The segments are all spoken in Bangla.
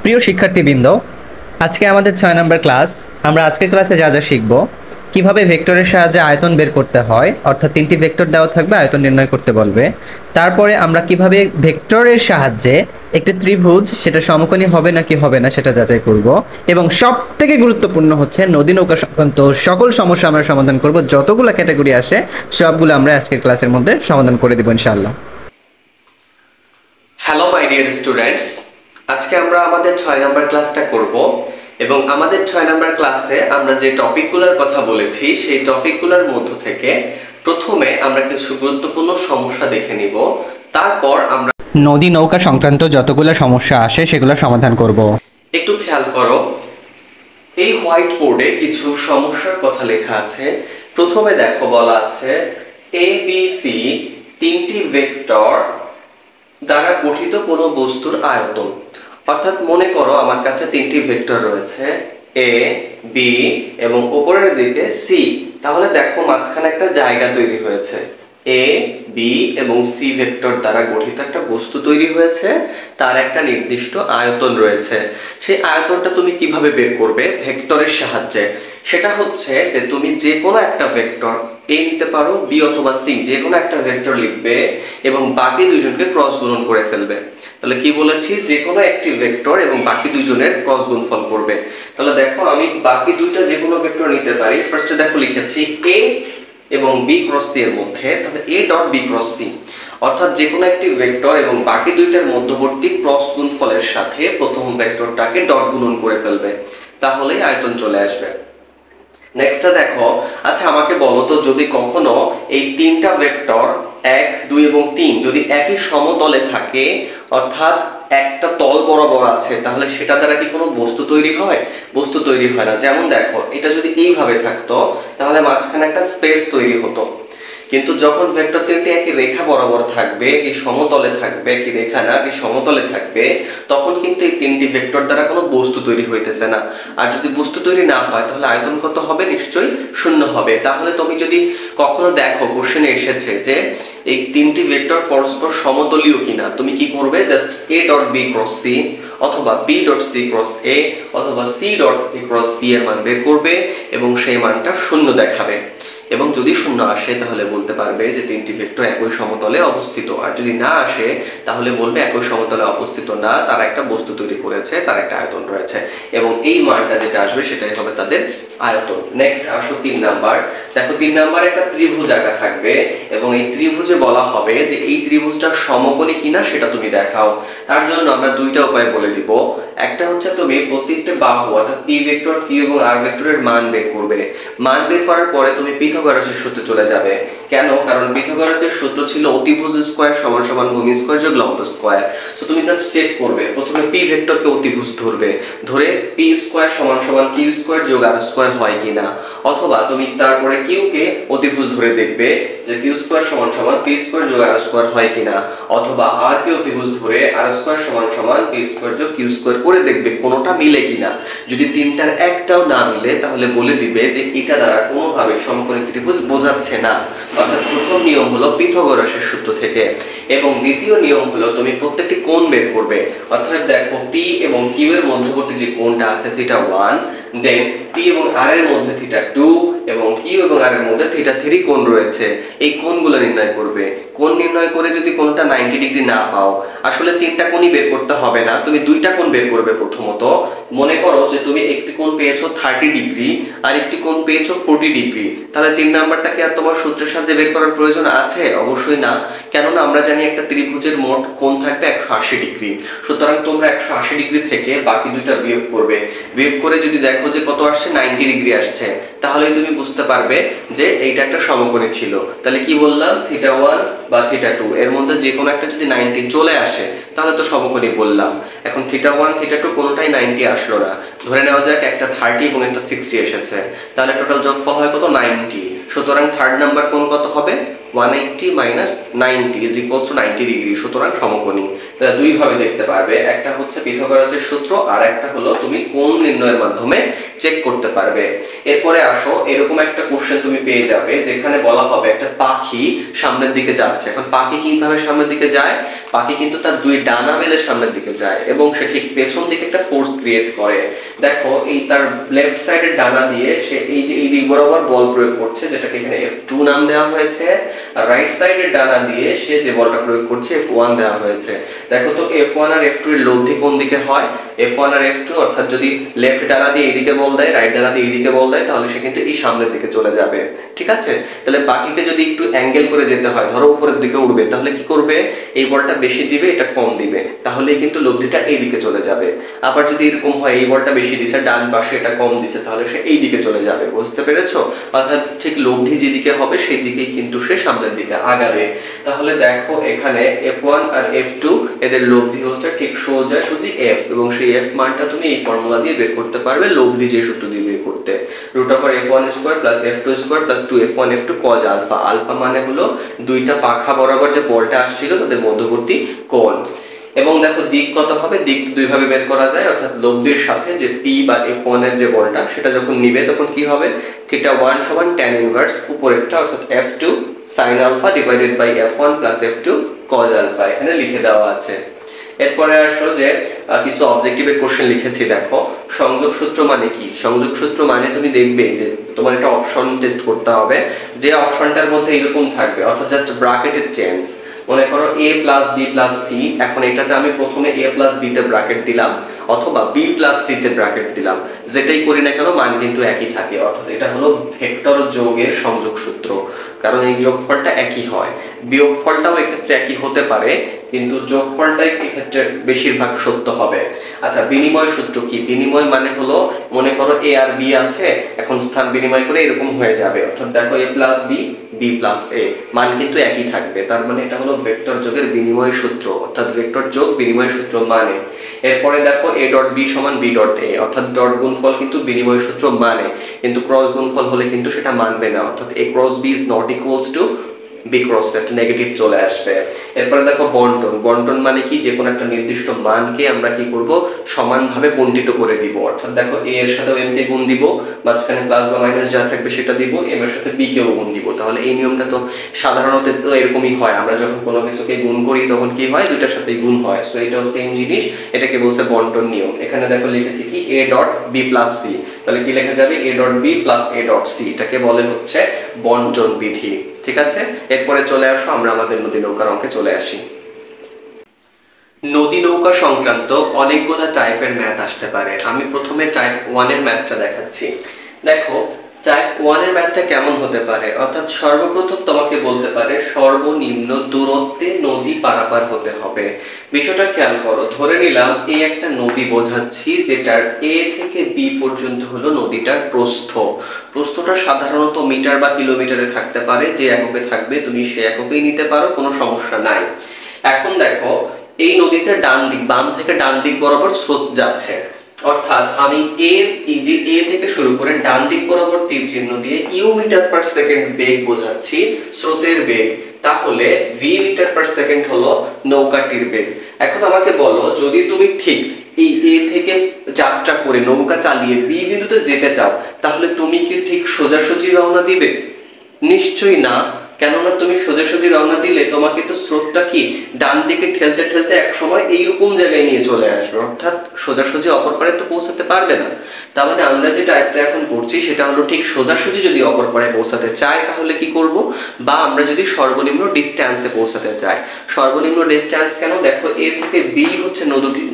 প্রিয় শিক্ষার্থীবৃন্দ, আজকে আমাদের 6 নম্বর ক্লাস। আমরা আজকের ক্লাসে যা যা শিখব, কিভাবে ভেক্টরের সাহায্যে আয়তন বের করতে হয়, অর্থাৎ 3টি ভেক্টর দেওয়া থাকবে, আয়তন নির্ণয় করতে বলবে। তারপরে আমরা কিভাবে ভেক্টরের সাহায্যে একটি ত্রিভুজ সেটা সমকোণী হবে নাকি হবে না সেটা যাচাই করব। এবং সবথেকে গুরুত্বপূর্ণ হচ্ছে নদী নৌকা সংক্রান্ত সকল সমস্যা আমরা সমাধান করব। যতগুলো ক্যাটাগরি আসে সবগুলো আমরা আজকের ক্লাসের মধ্যে সমাধান করে দেব ইনশাআল্লাহ। হ্যালো মাই ডিয়ার স্টুডেন্টস, আজকে আমরা আমাদের 6 নম্বর ক্লাসটা করব এবং আমাদের 6 নম্বর ক্লাসে আমরা যে টপিকগুলোর কথা বলেছি সেই টপিকগুলোর মধ্য থেকে প্রথমে আমরা কিছু গুরুত্বপূর্ণ সমস্যা দেখে নিব। তারপর আমরা নদী নৌকা সংক্রান্ত যতগুলো সমস্যা আসে সেগুলো সমাধান করব। একটু খেয়াল করো, এই হোয়াইট বোর্ডে কিছু সমস্যার কথা লেখা আছে। প্রথমে দেখো বলা আছে এ বি সি তিনটি ভেক্টর দ্বারা গঠিত কোনো বস্তুর আয়তন। অর্থাৎ মনে করো আমার কাছে তিনটি ভেক্টর রয়েছে এ বি এবং উপরের দিকে সি। তাহলে দেখো মাঝখানে একটা জায়গা তৈরি হয়েছে। এ বি এবং সি ভেক্টর দ্বারা গঠিত একটা বস্তু তৈরি হয়েছে, তার একটা নির্দিষ্ট আয়তন রয়েছে। সেই আয়তনটা তুমি কিভাবে বের করবে? ভেক্টরের সাহায্যে। সেটা হচ্ছে যে তুমি যে কোনো একটা ভেক্টর এ নিতে পারো, বি অথবা সি, যে কোনো একটা ভেক্টর লিখবে এবং বাকি দুইজনকে ক্রস গুণন করে ফেলবে। তাহলে কি বলেছি? যে কোনো একটি ভেক্টর এবং বাকি দুইজনের ক্রস গুণফল করবে। তাহলে দেখো আমি বাকি দুইটা যে কোনো ভেক্টর নিতে পারি। ফার্স্টে দেখো লিখেছি এ এবং বি ক্রস সি এর মধ্যে, তাহলে A dot B cross C, অর্থাৎ যে কোনো একটি ভেক্টর এবং বাকি দুইটার মধ্যবর্তী ক্রস গুণফলের সাথে প্রথম ভেক্টরটাকে ডট গুণন করে ফেলবে, তাহলেই আয়তন চলে আসবে। নেক্সটটা দেখো, আচ্ছা আমাকে বলো তো, যদি কখনো এই তিনটা ভেক্টর 1, 2 এবং 3 যদি একই সমতলে থাকে, অর্থাৎ একটা তল বরাবর আছে, তাহলে সেটা দ্বারা কি কোনো বস্তু তৈরি হয়? বস্তু তৈরি হয় না। যেমন দেখো, এটা যদি এইভাবে থাকতো তাহলে মাঝখানে একটা স্পেস তৈরি হতো। কিন্তু যখন ভেক্টর তিনটি একই রেখা বরাবর থাকবে, কি সমতলে থাকবে, কি রেখা না কি সমতলে থাকবে, তখন কিন্তু এই তিনটি ভেক্টর দ্বারা কোনো বস্তু তৈরি হইতেছে না। আর যদি বস্তু তৈরি না হয় তাহলে আয়তন কত হবে? নিশ্চয়ই শূন্য হবে। তাহলে তুমি যদি কখনো দেখো কোশ্চেনে এসেছে যে এই তিনটি ভেক্টর পরস্পর সমতলীয় কিনা, তুমি কি করবে? Just A dot B cross C অথবা B dot C cross A অথবা C dot B cross B এর মান বের করবে এবং সেই মানটা শূন্য দেখাবে। এবং যদি শূন্য আসে তাহলে বলতে পারবে যে তিনটি ভেক্টর একই সমতলে অবস্থিত। আর যদি না আসে তাহলে বলবে একই সমতলে অবস্থিত না, তারা একটা বস্তু তৈরি করেছে, তার একটা আয়তন রয়েছে, এবং এই মানটা যেটা আসবে সেটাই হবে তাদের আয়তন। নেক্সট আসো 3 নাম্বার। দেখো 3 নাম্বারে একটা ত্রিভুজ আঁকা থাকবে এবং এই ত্রিভুজে বলা হবে যে এই ত্রিভুজটা সমকোণী কিনা সেটা তুমি দেখাও। তার জন্য আমরা দুইটা উপায় বলে দিব। একটা হচ্ছে তুমি প্রত্যেকটা বাহু অর্থাৎ পি ভেক্টর, কিউ এবং আর ভেক্টরের মান বের করবে। মান বের করার পরে তুমি পিথাগোরাসের সূত্রে চলে যাবে। কেন? কারণ পিথাগোরাসের সূত্র ছিল অতিভুজ স্কয়ার সমান সমান ভূমি স্কয়ার যোগ লম্ব স্কয়ার। সো তুমি জাস্ট চেক করবে, প্রথমে পি ভেক্টরকে অতিভুজ ধরবে, ধরে পি স্কয়ার সমান সমান কিউ স্কয়ার যোগ আর স্কয়ার হয় কিনা, অথবা তুমি তারপরে কিউ কে অতিভুজ ধরে দেখবে যে কিউ স্কয়ার সমান সমান পি স্কয়ার যোগ আর স্কয়ার হয় কিনা, অথবা আর কে অতিভুজ ধরে আর স্কয়ার সমান সমান পি স্কয়ার যোগ কিউ স্কয়ার করে দেখবে কোনোটা মিলে কিনা। যদি তিনটার একটাও না মিলে তাহলে বলে দিবে যে এটা দ্বারা কোনোভাবে সমকোণী ত্রিভুজ বোঝাচ্ছে না। অর্থাৎ প্রথম নিয়ম হলো পিথাগোরাসের সূত্র থেকে, এবং দ্বিতীয় নিয়ম হলো তুমি প্রত্যেকটি কোণ বের করবে। অর্থাৎ দেখো পি এবং কিউ এর মধ্যবর্তী যে কোণটা আছে থিটা 1, দেন পি এবং আর এর মধ্যে থিটা 2 এবং কিউ এবং আর এর মধ্যে থিটা 3 কোণ রয়েছে। এই কোণগুলো নির্ণয় করবে। কোণ নির্ণয় করে যদি কোণটা 90 ডিগ্রি না পাও, আসলে তিনটা কোণই বের করতে হবে না, তুমি দুইটা কোণ বের করবে। প্রথমত মনে করো যে তুমি একটি কোণ পেয়েছো 30 ডিগ্রি আর একটি কোণ পেয়েছো 40 ডিগ্রি, তাহলে 3 নাম্বারটা কি আর তোমার সূত্রের সাহায্যে বের করার প্রয়োজন আছে? অবশ্যই না। কেননা আমরা জানি একটা ত্রিভুজের মোট কোণ থাকবে 180 ডিগ্রি। সুতরাং তোমরা 180 ডিগ্রি থেকে বাকি দুইটা বিয়োগ করবে। বিয়োগ করে যদি দেখো যে কত আসছে, 90 ডিগ্রি আসছে, তাহলে তুমি বুঝতে পারবে যে এইটা একটা সমকোণী ছিল। তাহলে কি বললাম? থিটা 1 বা থিটা 2 এর মধ্যে যে কোনো একটা যদি 90 চলে আসে তাহলে তো সমকোণী বললাম। এখন থিটা 1 থিটা 2 কোনোটাই 90 আসলো না, ধরে নেওয়া যাক একটা 30 এবং একটা 60 এসেছে, তাহলে টোটাল যোগফল হয় কত? 90। সুতরাং থার্ড নাম্বার কোণ কত হবে? 180 minus 90 is equals to 90 degree, সুতরাং সমকোণী। তাহলে দুই ভাবে দেখতে পারবে, একটা হচ্ছে পিথাগোরাসের সূত্র আর একটা হলো তুমি কোণ নির্ণয়ের মাধ্যমে চেক করতে পারবে। এরপরে আসো, এরকম একটা কোশ্চেন তুমি পেয়ে যাবে যেখানে বলা হবে একটা পাখি সামনের দিকে যাচ্ছে। এখন পাখি কিভাবে সামনের দিকে যায়? পাখি কিন্তু তার দুই ডানা মেলে সামনের দিকে যায় এবং সে ঠিক পেছন দিকে একটা ফোর্স ক্রিয়েট করে। দেখো এই তার লেফট সাইডের ডানা দিয়ে সে এই যে এই দিক বরাবর বল প্রয়োগ করছে, যেটাকে এখানে F2 নাম দেওয়া হয়েছে, আর রাইট সাইডের ডানা দিয়ে সে যে বলটা প্রয়োগ করছে F1 দেওয়া হয়েছে। দেখো তো F1 আর F2 এর লব্ধি কোন দিকে হয়? F1 আর F2, অর্থাৎ যদি লেফট ডানা দিয়ে এইদিকে বল দেয়, রাইট ডানা দিয়ে এইদিকে বল দেয়, তাহলে সে কিন্তু এই সামনের দিকে চলে যাবে। ঠিক আছে? তাহলে পাখিকে যদি একটু অ্যাঙ্গেল করে যেতে হয়, ধরো উপরের দিকে উড়বে, তাহলে কি করবে? এই বলটা বেশি দিবে, এটা কম দিবে, তাহলেই কিন্তু লব্ধিটা এই দিকে চলে যাবে। আবার যদি এরকম হয় এই বলটা বেশি দিছে ডান পাশে, এটা কম দিছে, তাহলে সে এই দিকে চলে যাবে। বুঝতে পেরেছো? অর্থাৎ ঠিক লব্ধি যেদিকে হবে সেই দিকেই কিন্তু সে সামনের দিকে আগাবে। তাহলে দেখো এখানে F1 আর F2 এদের লব্ধি হচ্ছে ঠিক সোজাসুজি F, এবং সেই F মানটা তুমি এই ফর্মুলা দিয়ে বের করতে পারবে, লব্ধি যে সূত্র দিয়ে বের করতে। √F1² + F2² + 2F1 F2 cos alpha. Alpha মানে হলো দুইটা পাখা বরাবর যে বলটা আসছিল তাদের মধ্যবর্তী কোণ। এবং দেখো দিক কত হবে? দিক দুই ভাবে বের করা যায়, অর্থাৎ লব্ধির সাথে যে P বা F1 এর যে বলটা সেটা যখন নিবে তখন কি হবে? θ1 = tan ইনভার্স উপরেরটা, অর্থাৎ F2 sin alpha / F1 + F2 cos alpha, এখানে লিখে দেওয়া আছে। এরপরে আসো যে কিছু অবজেক্টিভের কোশ্চেন লিখেছি। দেখো সংযোগ সূত্র মানে কি? সংযোগ সূত্র মানে তুমি দেখবে যে তোমার একটা অপশন টেস্ট করতে হবে, যে অপশনটার মধ্যে এরকম থাকবে, অর্থাৎ জাস্ট ব্র্যাকেটের চেঞ্জ। মনে করো a + b + c, এখন এটাতে আমি প্রথমে a + b তে ব্র্যাকেট দিলাম অথবা b + c তে ব্র্যাকেট দিলাম, যেটাই করি না কেন মান কিন্তু একই থাকে। অর্থাৎ এটা হলো ভেক্টর যোগের সংযোগ সূত্র, কারণ এই যোগফলটা একই হয়। বিয়োগফলটাও এক্ষেত্রে একই হতে পারে, কিন্তু যোগফলটাই এক্ষেত্রে বেশিরভাগ সত্য হবে। আচ্ছা, বিনিময় সূত্র কি? বিনিময় মানে হলো, মনে করো a আর b আছে, এখন স্থান বিনিময় করে এরকম হয়ে যাবে। অর্থাৎ দেখো a + b, b + a, মান কিন্তু একই থাকবে। তার মানে এটা হলো ভেক্টর যোগের বিনিময় সূত্র, অর্থাৎ ভেক্টর যোগ বিনিময় সূত্র মানে। এরপরে দেখো a.b = b.a, অর্থাৎ ডট গুণফল কিন্তু বিনিময় সূত্র মানে, কিন্তু ক্রস গুণফল হলে কিন্তু সেটা মানবে না, অর্থাৎ a × b = b × a, একটা নেগেটিভ চলে আসবে। এরপরে দেখো বন্টন। বন্টন মানে কি? যে কোনো একটা নির্দিষ্ট মানকে আমরা কি করব? সমানভাবে বণ্টিত করে দিব। অর্থাৎ দেখো a এর সাথে m কে গুণ দিব, মাঝখানে প্লাস বা মাইনাস যা থাকবে সেটা দিব, m এর সাথে b কেও গুণ দিব। তাহলে এই নিয়মটা তো সাধারণত এরকমই হয়, আমরা যখন কোনো কিছুকে গুণ করি তখন কি হয়? দুইটার সাথেই গুণ হয়। সো এটাও সেম জিনিস, এটাকে বলছে বন্টন নিয়ম। এখানে দেখো লিখেছি কি a.b + c, তাহলে কি লেখা যাবে? a.b + a.c, এটাকে বলে হচ্ছে বন্টন বিধি। ঠিক আছে? এরপরে চলে আসো, আমরা আমাদের নদী নৌকার অঙ্কে চলে আসি। নদী নৌকা সংক্রান্ত অনেকগুলো টাইপের ম্যাথ আসতে পারে। আমি প্রথমে টাইপ 1 এর ম্যাথটা দেখাচ্ছি। দেখো টাইপ 1 এর ম্যাথটা কেমন হতে পারে? অর্থাৎ সর্বপ্রথম তোমাকে বলতে পারে সর্বনিম্ন দূরত্বে নদী পারাপার হতে হবে। বিষয়টা খেয়াল করো, ধরে নিলাম এই একটা নদী বোঝাচ্ছি, যেটার A থেকে B পর্যন্ত হলো নদীটার প্রস্থ। প্রস্থটা সাধারণত মিটার বা কিলোমিটারে থাকতে পারে, যে এককে থাকবে তুমি সে এককেই নিতে পারো, কোনো সমস্যা নাই। এখন দেখো এই নদীতে ডান দিক, বাম থেকে ডান দিক বরাবর স্রোত যাচ্ছে, অর্থাৎ আমি A থেকে শুরু করে ডান দিক বরাবর তীর চিহ্ন দিয়ে ইউ মিটার/সেকেন্ড বেগ বোঝাচ্ছি, স্রোতের বেগ। তাহলে v মিটার/সেকেন্ড হলো নৌকাটির বেগ। এখন আমাকে বলো, যদি তুমি ঠিক এই A থেকে যাত্রা করে নৌকা চালিয়ে B বিন্দুতে যেতে চাও, তাহলে তুমি কি ঠিক সোজাসুজি রওনা দিবে? নিশ্চয়ই না। কেননা তুমি সোজাসুজি রওনা দিলে তোমাকে তো স্রোতটা কি ডান দিকে ঠেলতে ঠেলতে এক সময় এইরকম জায়গায় নিয়ে চলে আসবে, অর্থাৎ সোজাসুজি অপর পারে তো পৌঁছাতে পারবে না। তার মানে আমরা যেটা এখন করছি সেটা হলো ঠিক সোজাসুজি যদি অপর পারে পৌঁছাতে চাই তাহলে কি করব? বা আমরা যদি সর্বনিম্ন ডিসটেন্সে পৌঁছাতে চাই। সর্বনিম্ন ডিসটেন্স কেন? দেখো A থেকে B হচ্ছে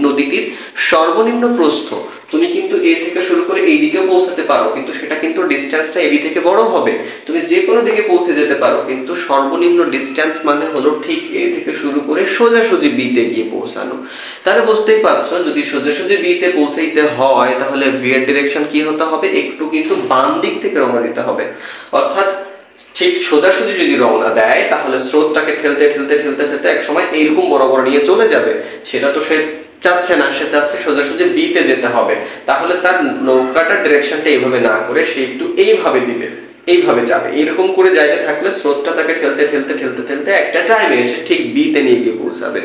নদীটির সর্বনিম্ন প্রস্থ। তুমি কিন্তু A থেকে শুরু করে এই দিকে পৌঁছাতে পারো, কিন্তু সেটা কিন্তু ডিসটেন্সটা AB থেকে বড় হবে। তুমি যে কোনো দিকে পৌঁছে যেতে পারো, কিন্তু সর্বনিম্ন ডিসটেন্স মানে হলো ঠিক A থেকে শুরু করে সোজাসুজি B তে গিয়ে পৌঁছানো। তাহলে বুঝতেই পারছো, যদি সোজাসুজি B তে পৌঁছাইতে হয় তাহলে V এর ডিরেকশন কি হতে হবে? একটু কিন্তু বাম দিক থেকে রওনা দিতে হবে। অর্থাৎ ঠিক সোজাসুজি যদি রওনা দেয় তাহলে স্রোতটাকে ঠেলতে ঠেলতে ঠেলতে ঠেলতে এক সময় এইরকম বরাবর নিয়ে চলে যাবে। সেটা তো সে চাচ্ছে না, সে চাচ্ছে সোজাসুজি B তে যেতে হবে। তাহলে তার নৌকাটার ডিরেকশনটা এইভাবে না করে সে একটু এইভাবে দিবে, এইভাবে যাবে, এরকম করে যাইতে থাকলে স্রোতটা তাকে ঠেলতে ঠেলতে ঠেলতে ঠেলতে একটা টাইমে এসে ঠিক বি তে নিয়ে গিয়ে পৌঁছাবে।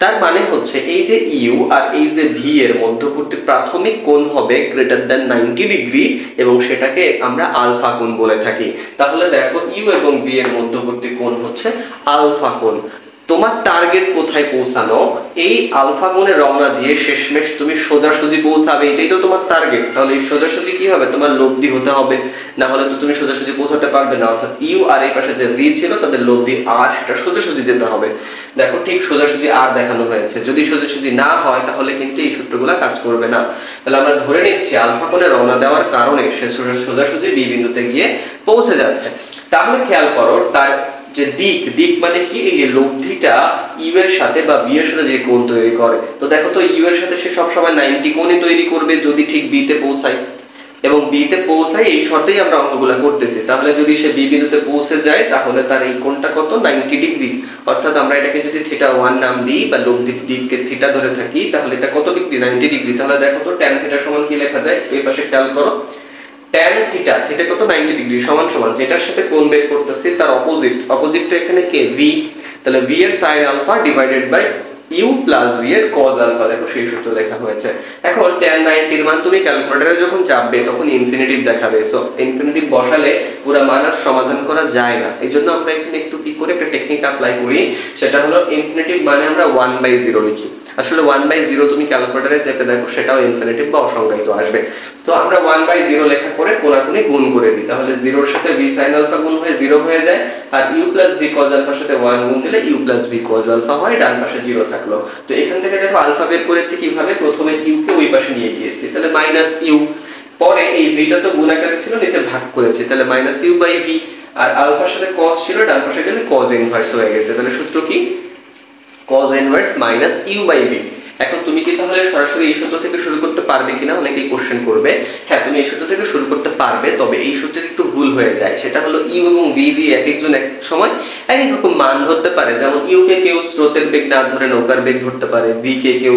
তার মানে হচ্ছে এই যে ইউ আর এই যে ভি এর মধ্যবর্তী প্রাথমিক কোণ হবে গ্রেটার দ্যান 90 ডিগ্রি এবং সেটাকে আমরা আলফা কোণ বলে থাকি। তাহলে দেখো ইউ এবং ভি এর মধ্যবর্তী কোণ হচ্ছে আলফা কোণ। তোমার টার্গেট কোথায় পৌঁছানো, এই আলফা কোণে রওনা দিয়ে শেষমেশ তুমি সোজাসুজি পৌঁছাবে, এটাই তো তোমার টার্গেট। তাহলে এই সোজাসুজি কি হবে, তোমার লব্ধি হতে হবে, না হলে তো তুমি সোজাসুজি পৌঁছাতে পারবে না। অর্থাৎ ইউ আর এই পাশে যে ভি ছিল তাদের লব্ধি আর, সেটা সোজাসুজি যেতে হবে। দেখো ঠিক সোজাসুজি আর দেখানো হয়েছে, যদি সোজাসুজি না হয় তাহলে কিন্তু এই সূত্রগুলো কাজ করবে না। তাহলে আমরা ধরে নিচ্ছি আলফা কোণে রওনা দেওয়ার কারণে সে সোজাসুজি বি বিন্দুতে গিয়ে পৌঁছে যাচ্ছে। তাহলে খেয়াল করো তার যে দিক মানে কি, এই যে লব্ধিটা ইউ এর সাথে বা বি এর সাথে যে কোণ তৈরি করে, তো দেখো তো ইউ এর সাথে সে সবসময় 90 কোণই তৈরি করবে যদি ঠিক বি তে পৌঁছায়, এবং বি তে পৌঁছায় এই শর্তেই আমরা অঙ্কগুলো করতেছি। তাহলে যদি সে বি বিন্দুতে পৌঁছে যায় তাহলে তার এই কোণটা কত, 90 ডিগ্রি। অর্থাৎ আমরা এটাকে যদি θ1 নাম দিই বা লব্ধির দিককে থিটা ধরে থাকি তাহলে এটা কত ডিগ্রি, 90 ডিগ্রি। তাহলে দেখো তো tan θ সমান কি লেখা যায়, এই পাশে খেয়াল করো tan থিটা কত 90 ডিগ্রি সমান সমান যেটার সাথে কোণ বের করতেছি তার অপোজিটটা এখানে কে, ভি। তাহলে ভি এর sin alpha divided by U plus V এর cos আলফা, দেখো সেই সূত্র লেখা হয়েছে। এখন tan 90 এর মান তুমি ক্যালকুলেটরে যখন চাপবে তখন ইনফিনিটিভ দেখাবে, সো ইনফিনিটিভ বসালে পুরো মান আর সমাধান করা যায় না। এইজন্য আমরা এখানে একটু কি করে একটা টেকনিক অ্যাপ্লাই করি, সেটা হলো ইনফিনিটিভ মানে আমরা 1/0 লিখি। আসলে 1/0 তুমি ক্যালকুলেটরে চেপে দেখো সেটাও ইনফিনিটিভ বা অসংজ্ঞায়িত আসবে। তো আমরা 1/0 লেখা করে কোনাকুনি গুণ করে দিই, তাহলে 0 এর সাথে v sin আলফা গুণ হয়ে 0 হয়ে যায়, আর u প্লাস v cos আলফার সাথে 1 গুণ দিলে u plus v cos alpha হয়, ডান পাশে 0 থাকলো। তো এখান থেকে দেখো আলফা বের করেছি কিভাবে, প্রথমে u কে ওই পাশে নিয়ে গিয়েছি, তাহলে মাইনাস u, পরে এই v টা তো গুণ আকারে ছিল নিচে ভাগ করেছি, তাহলে মাইনাস u বাই v, আর আলফার সাথে cos ছিল ডান পাশে গেলে cos ইনভার্স হয়ে গেছে। তাহলে সূত্র কি, cos inverse minus u by v। এখন তুমি কি তাহলে সরাসরি এই সূত্র থেকে শুরু করতে পারবে কিনা অনেকেই কোশ্চেন করবে। হ্যাঁ, তুমি এই সূত্র থেকে শুরু করতে পারবে, তবে এই সূত্রের একটু ভুল হয়ে যায়। সেটা হলো ইউ এবং ভি দিয়ে এক একজন এক সময় এক এক রকম মান ধরতে পারে। যেমন ইউ কে কেউ স্রোতের বেগ না ধরে নৌকার বেগ ধরতে পারে, ভি কে কেউ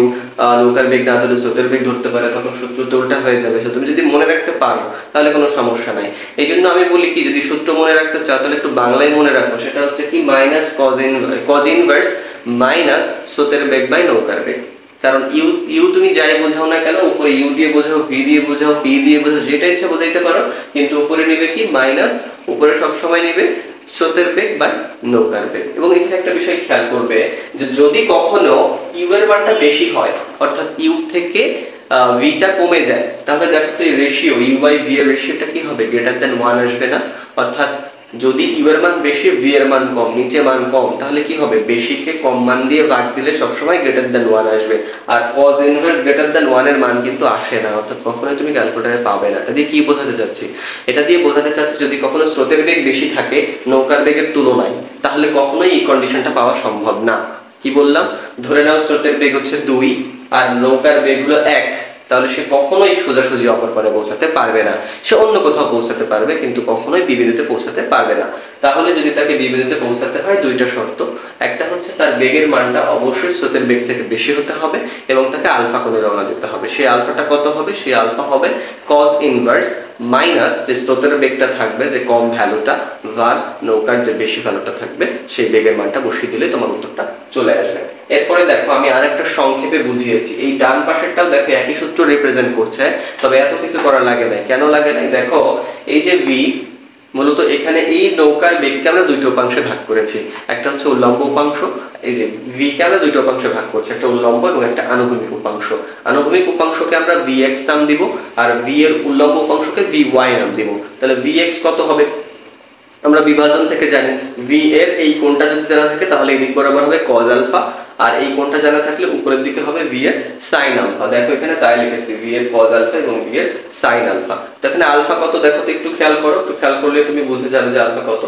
নৌকার বেগ না ধরে স্রোতের বেগ ধরতে পারে, তখন সূত্র তো উল্টা হয়ে যাবে। তুমি যদি মনে রাখতে পারো তাহলে কোনো সমস্যা নাই। এই জন্য আমি বলি কি, যদি সূত্র মনে রাখতে চাও তাহলে একটু বাংলায় মনে রাখো, সেটা হচ্ছে কি মাইনাস cos ইনভার্স মাইনাস স্রোতের বেগ বাই নৌকার বেগ। কারণ ইউ তুমি যাই বোঝাও না কেন, উপরে ইউ দিয়ে বোঝাও, ভি দিয়ে বোঝাও, পি দিয়ে বোঝাও, যেটা ইচ্ছা বোঝাইতে পারো, কিন্তু উপরে নিবে কি মাইনাস, উপরে সব সময় নিবে স্রোতের বেগ বা নৌকার বেগ। এবং এখানে একটা বিষয় খেয়াল করবে যে যদি কখনো ইউ এর মানটা বেশি হয়, অর্থাৎ ইউ থেকে ভি টা কমে যায়, তাহলে দেখো তো এই রেশিও ইউ বাই ভি এর রেশিওটা কি হবে, গ্রেটার দ্যান 1 আসবে না। অর্থাৎ যদি ইউ এর মান বেশি ভি এর মান কম, নিচে মান কম, তাহলে কি হবে, বেশিকে কম মান দিয়ে ভাগ দিলে সবসময় গ্রেটার দ্যান 1 আসবে। আর cos ইনভার্স গ্রেটার দ্যান 1 এর মান কিন্তু আসে না, অর্থাৎ কখনোই তুমি ক্যালকুলেটরে পাবে না। এটা দিয়ে কি বোঝাতে চাচ্ছি, এটা দিয়ে বোঝাতে চাচ্ছি যদি কখনো স্রোতের বেগ বেশি থাকে নৌকার বেগের তুলনায়, তাহলে কখনোই এই কন্ডিশনটা পাওয়া সম্ভব না। কি বললাম, ধরে নাও স্রোতের বেগ হচ্ছে 2 আর নৌকার বেগ হলো 1, তাহলে সে কখনোই সোজাসুজি অপর পারে পৌঁছাতে পারবে না। সে অন্য কোথাও পৌঁছাতে পারবে কিন্তু কখনোই বি বিন্দুতে পৌঁছাতে পারবে না। তাহলে যদি তাকে বি বিন্দুতে পৌঁছাতে হয় দুইটা শর্ত, একটা হচ্ছে তার বেগের মানটা অবশ্যই স্রোতের বেগ থেকে বেশি হতে হবে এবং তাকে আলফা কোণে রওনা দিতে হবে। সেই আলফাটা কত হবে, সেই আলফা হবে cos ইনভার্স মাইনাস যে স্রোতের বেগটা থাকবে যে কম ভ্যালুটা, বা নৌকার যে বেশি ভ্যালুটা থাকবে সেই বেগের মানটা বসিয়ে দিলে তোমার উত্তরটা চলে আসবে। এরপরে দেখো আমি আরেকটা সংক্ষেপে বুঝিয়েছি, এই ডান পাশেরটাও দেখো একই সূত্র রিপ্রেজেন্ট করছে, তবে এত কিছু করা লাগে না। কেন লাগে না, দেখো এই যে ভি, মূলত এখানে এই নৌকার বেগকে আমরা দুইটা উপাংশে ভাগ করেছি, একটা হচ্ছে উল্লম্ব উপাংশ, এই যে ভি কে আমরা দুইটা উপাংশে ভাগ করছি, একটা উল্লম্ব এবং একটা আনুভূমিক উপাংশ। আনুভূমিক উপাংশকে আমরা vx নাম দিব আর ভি এর উল্লম্ব উপাংশকে vy নাম দিব। তাহলে vx কত হবে, আমরা বিভাজন থেকে জানি ভি এর এই কোণটা যদি জানা থাকে তাহলে এই দিক বরাবর হবে cos আলফা, আর এই কোণটা জানা থাকলে উপরের দিকে হবে ভি এর sin আলফা। দেখো এখানে তাই লিখেছি ভি এর cos আলফা এবং ভি এর sin আলফা। তো এখানে আলফা কত দেখো তো, একটু খেয়াল করো, একটু খেয়াল করলে তুমি বুঝে যাবে যে আলফা কত।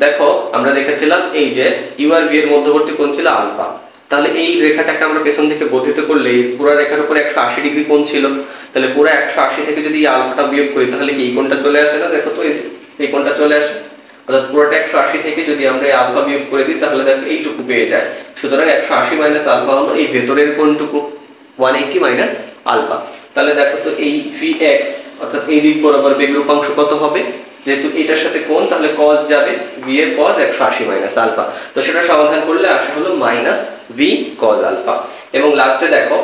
দেখো আমরা দেখেছিলাম এই যে ইউ আর ভি এর মধ্যবর্তী কোণ ছিল আলফা, তাহলে এই রেখাটাকে আমরা পেছন থেকে বর্ধিত করলে এই পুরো রেখার উপরে 180 ডিগ্রি কোণ ছিল, তাহলে পুরো 180 থেকে যদি আলফাটা বিয়োগ করি তাহলে কি এই কোণটা চলে আসে না, দেখো তো এই যে এই কোণটা চলে আসে। অর্থাৎ পুরোটা 180 থেকে যদি আমরা এই আলফা বিয়োগ করে দিই তাহলে দেখো এইটুকু পেয়ে যায়। সুতরাং 180 মাইনাস আলফা হলো এই ভেতরের কোণটুকু 180 মাইনাস আলফা। তাহলে দেখো তো এই vx অর্থাৎ এই দিক বরাবর বেগের উপাংশ কত হবে, যেহেতু এটার সাথে কোণ, তাহলে cos যাবে, v এর cos 180 মাইনাস আলফা। তো সেটা সমাধান করলে আসে হলো মাইনাস v cos আলফা। এবং লাস্টে দেখো